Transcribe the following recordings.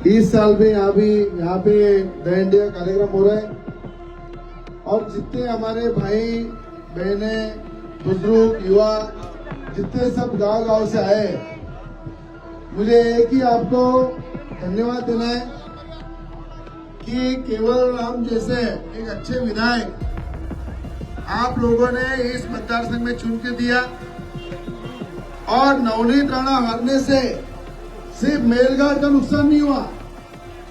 इस साल में यहाँ पे द इंडिया कार्यक्रम हो रहा है और जितने हमारे भाई बहने बुजुर्ग युवा जितने सब गांव से आए, मुझे एक ही आपको धन्यवाद देना है कि केवल राम जैसे एक अच्छे विधायक आप लोगों ने इस मतदार संघ में चुन के दिया और नवनीत राणा हारने से सिर्फ मेलघाट का नुकसान नहीं हुआ,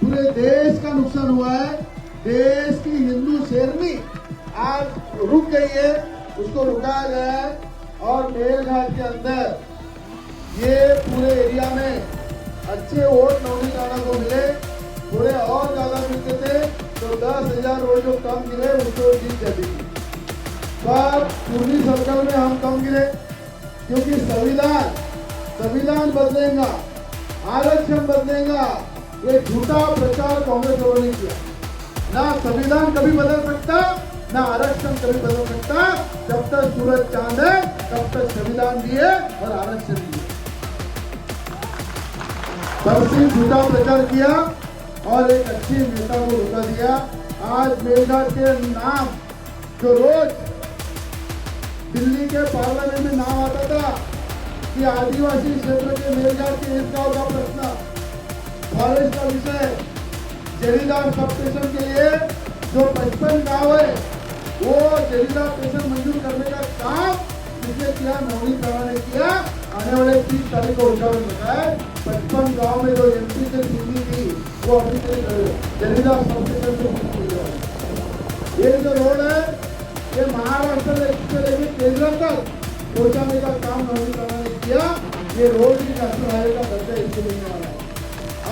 पूरे देश का नुकसान हुआ है। देश की हिंदू शेरनी आज रुक गई है, उसको रुकाया गया है और मेलघाट के अंदर ये पूरे एरिया में अच्छे वोट नवनीत राणा को मिले, थोड़े और ज्यादा मिलते थे तो 10,000 वोट जो कम गिरे उसको जीत जाती थी। पर पूर्वी सर्कल में हम कम गिरे क्योंकि संविधान बदलेगा, आरक्षण बदलेगा, ये झूठा प्रचार कांग्रेस वालों ने किया। ना संविधान कभी बदल सकता, ना आरक्षण कभी बदल सकता। जब तक सूरज चांद है तब तक संविधान भी है और आरक्षण भी है। तब से झूठा प्रचार किया और एक अच्छी नेता को रुका दिया। आज मेलघाट के नाम जो रोज दिल्ली के पार्लियामेंट में नाम आता था कि आदिवासी क्षेत्र के मेलघाट के इस गांव का प्रश्न, फॉरेस्ट का विषय, जरीदार सब स्टेशन के लिए जो 55 गांव है वो जरीदार स्टेशन मंजूर करने का काम जिसने किया नवनीत राणा ने किया। आने वाले 30 तारीख को उद्घाटन होता है। 55 गांव में जो एमपी से सीधी थी वो अभी तक जरीदार सब स्टेशन से ये जो रोड है ये महाराष्ट्र से लेकर केंद्र तक पहुंचाने का काम नवनीत राणा ने किया। ये रोड भी नेशनल हाईवे का दर्जा इसको मिलने वाला है।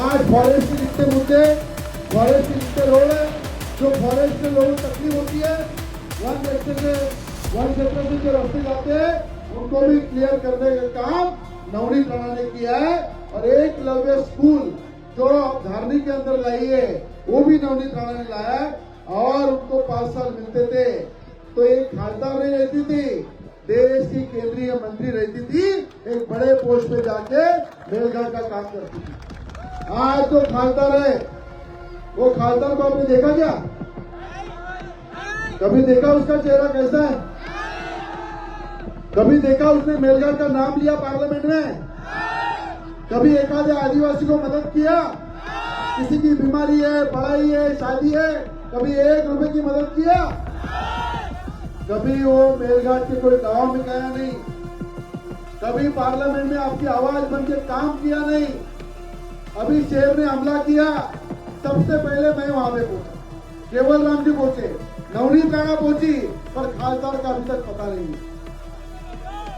आज फॉरेस्ट के जितने मुद्दे, फॉरेस्ट के जितने रोड है, जो फॉरेस्ट के लोगों को तकलीफ होती है, वन क्षेत्र से जो रास्ते जाते हैं उनको भी क्लियर करने का काम नवनीत राणा ने किया है। और एकलव्य स्कूल जो धारनी के अंदर लाई है वो भी नवनीत राणा ने लाया है और उनको 5 साल मिलते थे तो एक खासदार नहीं रहती थी, देश की केंद्रीय मंत्री रहती थी, एक बड़े पोस्ट पे जाके मेलघाट का काम करती थी। आज जो खासदार है वो खासदार को आपने देखा क्या? कभी देखा उसका चेहरा कैसा है? कभी देखा उसने मेलघाट का नाम लिया पार्लियामेंट में? कभी एक आधे आदिवासी को मदद किया? किसी की बीमारी है, पढ़ाई है, शादी है, कभी 1 रुपए की मदद किया? कभी वो मेलघाट के कोई गांव में गया नहीं, कभी पार्लियामेंट में आपकी आवाज बन के काम किया नहीं। अभी शेर ने हमला किया, सबसे पहले मैं वहां पे पहुंचा, केवल राम जी पहुंचे, नवनीत राणा पहुंची, पर खासदार का अभी तक पता नहीं है।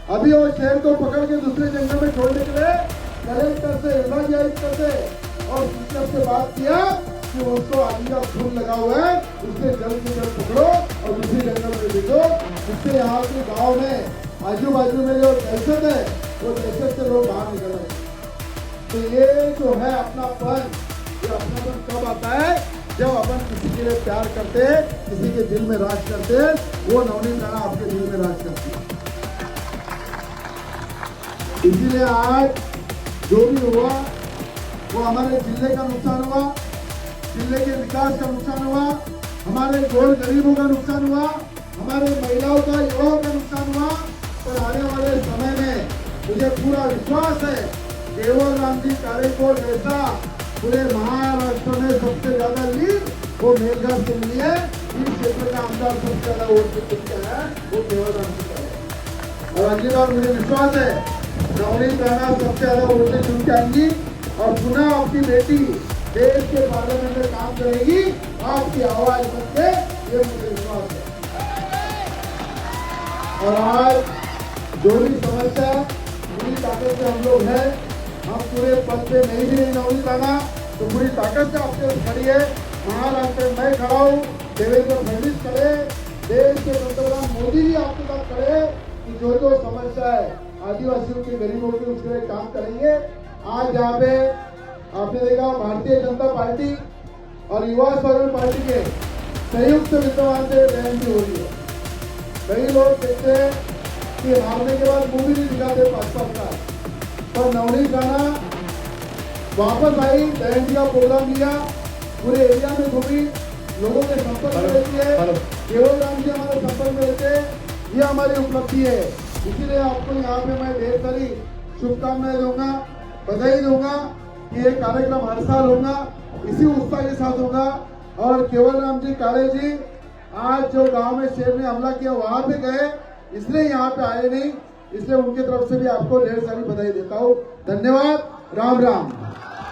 अभी वो शेर को पकड़ के दूसरे जंगल में छोड़ने के लिए कलेक्टर से, विभागीय आयुक्त से और शिक्षक से बात किया कि उसको आदि का खून लगा हुआ है, उससे जल्द से जल्द पकड़ो और दूसरी जंगल में भेजो, जिससे यहाँ के गांव में आजू बाजू में जो दहशत है वो दहशत से लोग बाहर निकल रहे हैं। तो ये जो है अपनापन, ये अपनापन कब आता है? जब अपन किसी के लिए प्यार करते हैं, किसी के दिल में राज करते हैं, वो नवनीत राणा आपके दिल में राज करती है। इसीलिए आज जो भी हुआ वो हमारे जिले का नुकसान हुआ, जिले के विकास का नुकसान हुआ, हमारे गोर गरीबों का नुकसान हुआ, हमारे महिलाओं का, युवाओं का नुकसान हुआ। और आने वाले समय में मुझे पूरा विश्वास है केवल राम जी कारेकोट जैसा पूरे महाराष्ट्र में सबसे ज्यादा लीड वो मेलघाट से मिली है। इस क्षेत्र का आमदार सबसे ज्यादा वोट जितने है वो केवल राम जी का है। और अगली बार मुझे विश्वास है नवनीत राणा सबसे ज्यादा वोट से चुन के आएंगी और पुनः आपकी बेटी देश के पार्लियामेंट में काम करेगी, आपकी आवाज बन के, ये मुझे विश्वास है। और आज जो भी समस्या पूरी ताकत से हम लोग हैं, हम पूरे पद पे नहीं भी नहीं नवनीत राणा तो पूरी ताकत से आपके खड़ी है। महाराष्ट्र में मैं खड़ा हूँ, देवेंद्र फडणवीस खड़े, देश के पंतप्रधान मोदी जी आपके साथ खड़े कि जो जो समस्या है आदिवासियों के, गरीबों की, उसके लिए काम करेंगे। आज यहाँ पे आपने देखा भारतीय जनता पार्टी और युवा स्वराज पार्टी के संयुक्त विद्यमान से बहन भी हो रही है। कई लोग देखते हैं कि हारने के बाद मुंह भी नहीं दिखाते 5 साल का, पर नवनीत राणा वापस आई, बैंड का प्रोग्राम किया, पूरे एरिया में घूमी, लोगों के संपर्क में रहती है, केवल राम जी हमारे संपर्क में रहते हैं, ये हमारी उपलब्धि है। इसीलिए आपको यहाँ पे मैं ढेर सारी शुभकामनाएं दूंगा, बधाई दूंगा कि ये कार्यक्रम हर साल होगा, इसी उत्साह के साथ होगा। और केवल राम जी काले जी आज जो गांव में शेर ने हमला किया वहां पे गए, इसलिए यहाँ पे आए नहीं, इसलिए उनकी तरफ से भी आपको ढेर सारी बधाई देता हूँ। धन्यवाद। राम राम।